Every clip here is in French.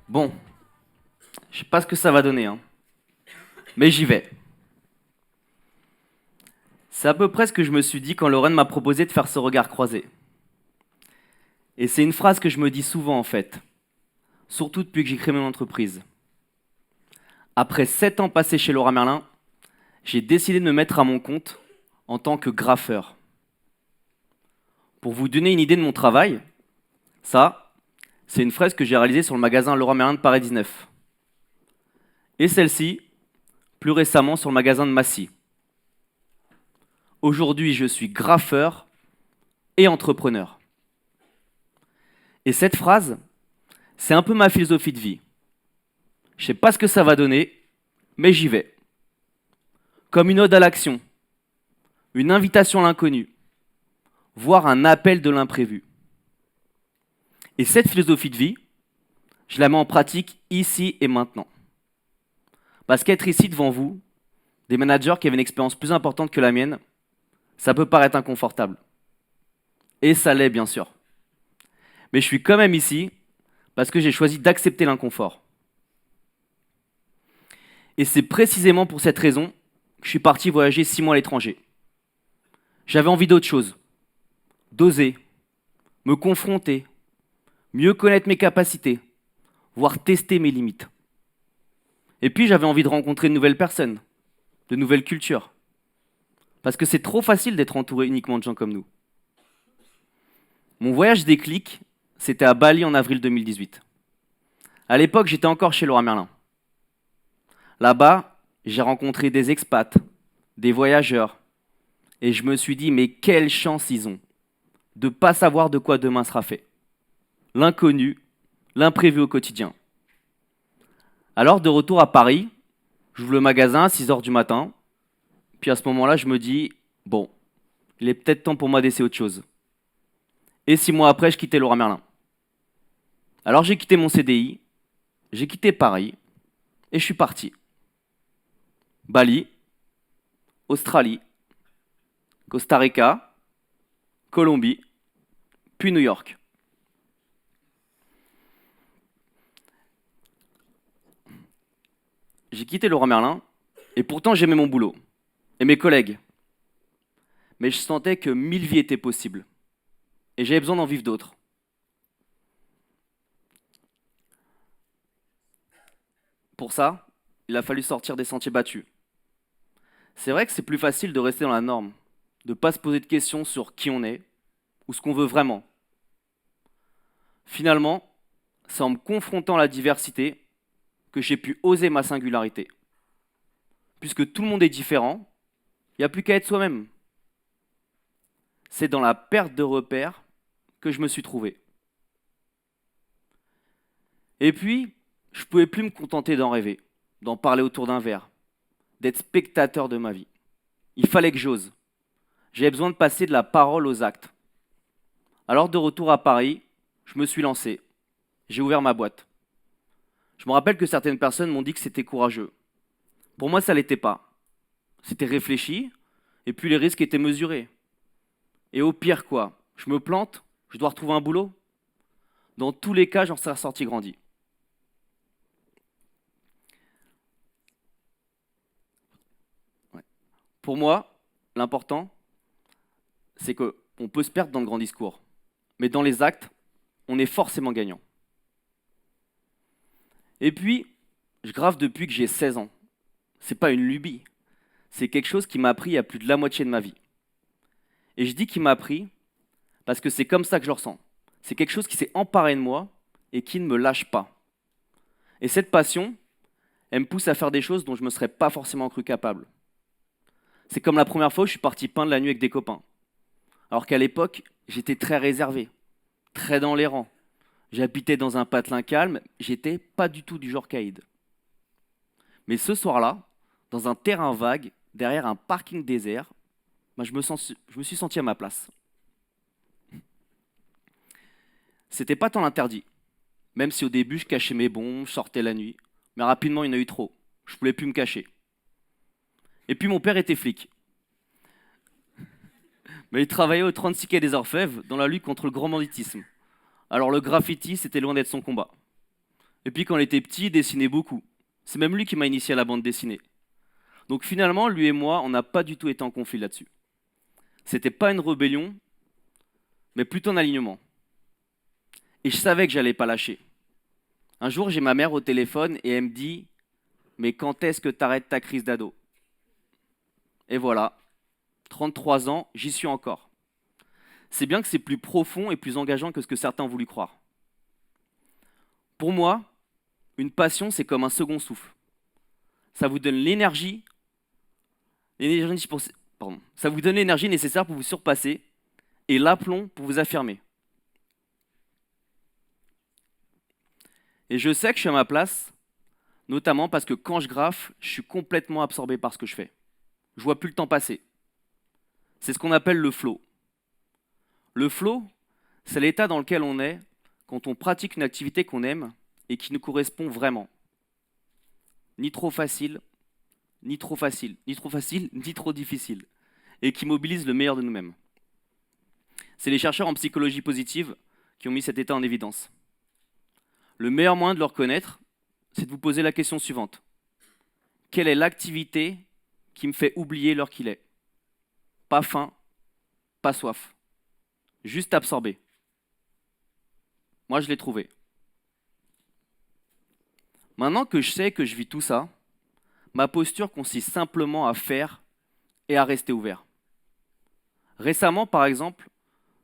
Bon, je sais pas ce que ça va donner, hein. Mais j'y vais. C'est à peu près ce que je me suis dit quand Lorraine m'a proposé de faire ce regard croisé. Et c'est une phrase que je me dis souvent en fait, surtout depuis que j'ai créé mon entreprise. Après 7 ans passés chez Leroy Merlin, j'ai décidé de me mettre à mon compte en tant que graffeur. Pour vous donner une idée de mon travail, ça, c'est une fraise que j'ai réalisée sur le magasin Leroy Merlin de Paris 19. Et celle-ci, plus récemment sur le magasin de Massy. Aujourd'hui, je suis graffeur et entrepreneur. Et cette phrase, c'est un peu ma philosophie de vie. Je sais pas ce que ça va donner, mais j'y vais. Comme une ode à l'action, une invitation à l'inconnu, voire un appel de l'imprévu. Et cette philosophie de vie, je la mets en pratique ici et maintenant. Parce qu'être ici devant vous, des managers qui avaient une expérience plus importante que la mienne, ça peut paraître inconfortable. Et ça l'est bien sûr. Mais je suis quand même ici parce que j'ai choisi d'accepter l'inconfort. Et c'est précisément pour cette raison que je suis parti voyager 6 mois à l'étranger. J'avais envie d'autre chose, d'oser, me confronter, mieux connaître mes capacités, voire tester mes limites. Et puis j'avais envie de rencontrer de nouvelles personnes, de nouvelles cultures. Parce que c'est trop facile d'être entouré uniquement de gens comme nous. Mon voyage déclic, c'était à Bali en avril 2018. À l'époque, j'étais encore chez Leroy Merlin. Là-bas, j'ai rencontré des expats, des voyageurs, et je me suis dit, mais quelle chance ils ont de ne pas savoir de quoi demain sera fait. L'inconnu, l'imprévu au quotidien. Alors, de retour à Paris, j'ouvre le magasin à 6 heures du matin, puis à ce moment-là, je me dis, bon, il est peut-être temps pour moi d'essayer autre chose. Et 6 mois après, je quittais Leroy Merlin. Alors j'ai quitté mon CDI, j'ai quitté Paris, et je suis parti. Bali, Australie, Costa Rica, Colombie, puis New York. J'ai quitté Leroy Merlin, et pourtant j'aimais mon boulot, et mes collègues. Mais je sentais que 1000 vies étaient possibles, et j'avais besoin d'en vivre d'autres. Pour ça, il a fallu sortir des sentiers battus. C'est vrai que c'est plus facile de rester dans la norme, de ne pas se poser de questions sur qui on est, ou ce qu'on veut vraiment. Finalement, c'est en me confrontant à la diversité que j'ai pu oser ma singularité. Puisque tout le monde est différent, il n'y a plus qu'à être soi-même. C'est dans la perte de repères que je me suis trouvé. Et puis, je ne pouvais plus me contenter d'en rêver, d'en parler autour d'un verre, d'être spectateur de ma vie. Il fallait que j'ose. J'avais besoin de passer de la parole aux actes. Alors de retour à Paris, je me suis lancé. J'ai ouvert ma boîte. Je me rappelle que certaines personnes m'ont dit que c'était courageux. Pour moi, ça l'était pas. C'était réfléchi, et puis les risques étaient mesurés. Et au pire quoi, je me plante, je dois retrouver un boulot. Dans tous les cas, j'en serais sorti grandi. Ouais. Pour moi, l'important, c'est qu'on peut se perdre dans le grand discours. Mais dans les actes, on est forcément gagnant. Et puis, je grave depuis que j'ai 16 ans. C'est pas une lubie. C'est quelque chose qui m'a appris il y a plus de la moitié de ma vie. Et je dis qu'il m'a appris parce que c'est comme ça que je le ressens. C'est quelque chose qui s'est emparé de moi et qui ne me lâche pas. Et cette passion, elle me pousse à faire des choses dont je ne me serais pas forcément cru capable. C'est comme la première fois où je suis parti peindre la nuit avec des copains. Alors qu'à l'époque, j'étais très réservé, très dans les rangs. J'habitais dans un patelin calme, j'étais pas du tout du genre caïd. Mais ce soir-là, dans un terrain vague, derrière un parking désert, je me suis senti à ma place. C'était pas tant l'interdit, même si au début je cachais mes bons, je sortais la nuit. Mais rapidement, il y en a eu trop. Je pouvais plus me cacher. Et puis mon père était flic. Mais il travaillait au 36 quai des Orfèvres dans la lutte contre le grand banditisme. Alors le graffiti, c'était loin d'être son combat. Et puis quand il était petit, il dessinait beaucoup. C'est même lui qui m'a initié à la bande dessinée. Donc finalement, lui et moi, on n'a pas du tout été en conflit là-dessus. C'était pas une rébellion, mais plutôt un alignement. Et je savais que j'allais pas lâcher. Un jour, j'ai ma mère au téléphone et elle me dit: mais quand est-ce que t'arrêtes ta crise d'ado? Et voilà, 33 ans, j'y suis encore. C'est bien que c'est plus profond et plus engageant que ce que certains ont voulu croire. Pour moi, une passion, c'est comme un second souffle. Ça vous donne ça vous donne l'énergie nécessaire pour vous surpasser et l'aplomb pour vous affirmer. Et je sais que je suis à ma place, notamment parce que quand je graffe, je suis complètement absorbé par ce que je fais. Je vois plus le temps passer. C'est ce qu'on appelle le flow. Le flow, c'est l'état dans lequel on est quand on pratique une activité qu'on aime et qui nous correspond vraiment. Ni trop facile, ni trop facile, ni trop facile, ni trop difficile. Et qui mobilise le meilleur de nous-mêmes. C'est les chercheurs en psychologie positive qui ont mis cet état en évidence. Le meilleur moyen de le reconnaître, c'est de vous poser la question suivante. Quelle est l'activité qui me fait oublier l'heure qu'il est? Pas faim, pas soif. Juste absorbé. Moi, je l'ai trouvé. Maintenant que je sais que je vis tout ça, ma posture consiste simplement à faire et à rester ouvert. Récemment, par exemple,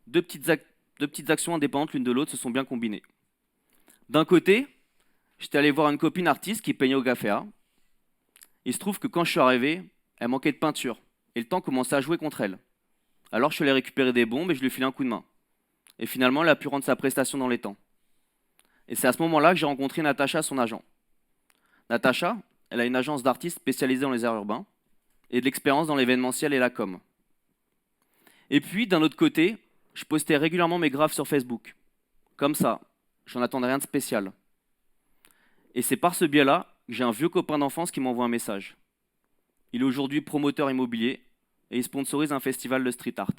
deux petites actions indépendantes l'une de l'autre se sont bien combinées. D'un côté, j'étais allé voir une copine artiste qui peignait au Gafféa. Il se trouve que quand je suis arrivé, elle manquait de peinture et le temps commençait à jouer contre elle. Alors je suis allé récupérer des bombes et je lui ai filé un coup de main. Et finalement, elle a pu rendre sa prestation dans les temps. Et c'est à ce moment-là que j'ai rencontré Natacha, son agent. Natacha, elle a une agence d'artistes spécialisée dans les arts urbains et de l'expérience dans l'événementiel et la com. Et puis, d'un autre côté, je postais régulièrement mes graphes sur Facebook. Comme ça, j'en attendais rien de spécial. Et c'est par ce biais-là que j'ai un vieux copain d'enfance qui m'envoie un message. Il est aujourd'hui promoteur immobilier et il sponsorise un festival de street art.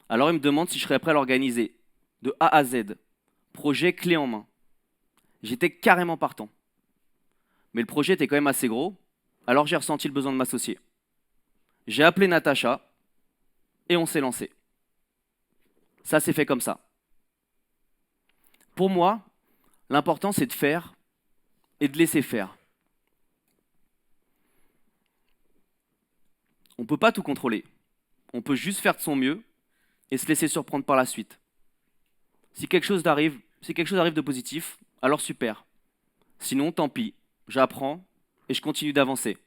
Alors il me demande si je serais prêt à l'organiser, de A à Z, projet clé en main. J'étais carrément partant. Mais le projet était quand même assez gros, alors j'ai ressenti le besoin de m'associer. J'ai appelé Natacha et on s'est lancé. Ça s'est fait comme ça. Pour moi, l'important c'est de faire et de laisser faire. On ne peut pas tout contrôler. On peut juste faire de son mieux et se laisser surprendre par la suite. Si quelque chose arrive de positif, alors super. Sinon, tant pis, j'apprends et je continue d'avancer.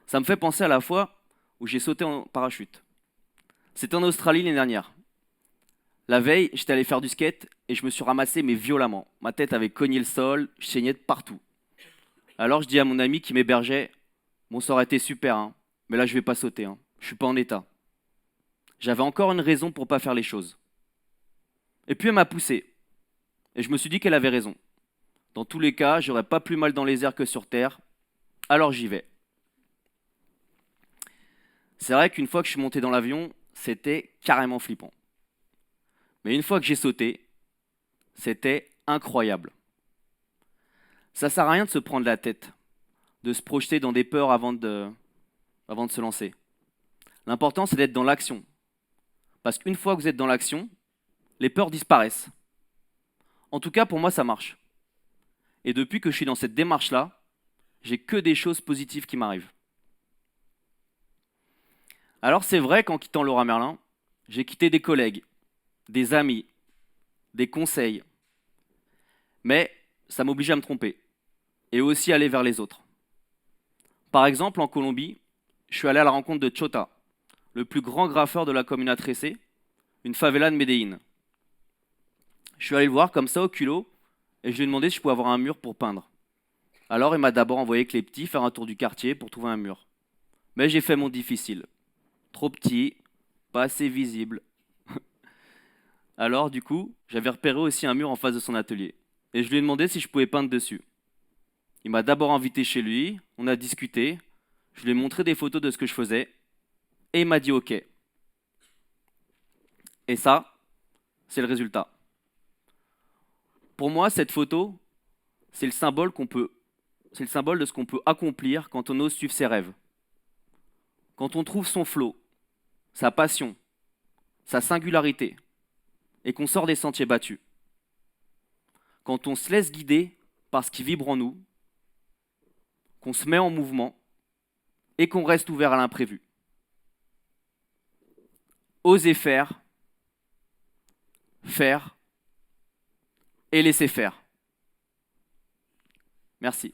Ça me fait penser à la fois où j'ai sauté en parachute. C'était en Australie l'année dernière. La veille, j'étais allé faire du skate et je me suis ramassé mais violemment. Ma tête avait cogné le sol, je saignais de partout. Alors je dis à mon ami qui m'hébergeait: bon, ça aurait été super, hein, mais là je vais pas sauter, hein. Je suis pas en état. J'avais encore une raison pour pas faire les choses. Et puis elle m'a poussé. Et je me suis dit qu'elle avait raison. Dans tous les cas, j'aurais pas plus mal dans les airs que sur terre, alors j'y vais. C'est vrai qu'une fois que je suis monté dans l'avion, c'était carrément flippant. Mais une fois que j'ai sauté, c'était incroyable. Ça sert à rien de se prendre la tête, de se projeter dans des peurs avant de se lancer. L'important, c'est d'être dans l'action. Parce qu'une fois que vous êtes dans l'action, les peurs disparaissent. En tout cas, pour moi, ça marche. Et depuis que je suis dans cette démarche-là, j'ai que des choses positives qui m'arrivent. Alors c'est vrai qu'en quittant Leroy Merlin, j'ai quitté des collègues, des amis, des conseils. Mais ça m'oblige à me tromper. Et aussi à aller vers les autres. Par exemple, en Colombie, je suis allé à la rencontre de Chota, le plus grand graffeur de la Comuna Trece, une favela de Medellín. Je suis allé le voir comme ça au culot et je lui ai demandé si je pouvais avoir un mur pour peindre. Alors il m'a d'abord envoyé avec les petits faire un tour du quartier pour trouver un mur. Mais j'ai fait mon difficile. Trop petit, pas assez visible. Alors, du coup, j'avais repéré aussi un mur en face de son atelier. Et je lui ai demandé si je pouvais peindre dessus. Il m'a d'abord invité chez lui, on a discuté, je lui ai montré des photos de ce que je faisais, et il m'a dit OK. Et ça, c'est le résultat. Pour moi, cette photo, c'est le symbole c'est le symbole de ce qu'on peut accomplir quand on ose suivre ses rêves. Quand on trouve son flow, sa passion, sa singularité, et qu'on sort des sentiers battus. Quand on se laisse guider par ce qui vibre en nous, qu'on se met en mouvement et qu'on reste ouvert à l'imprévu. Oser faire, faire et laisser faire. Merci.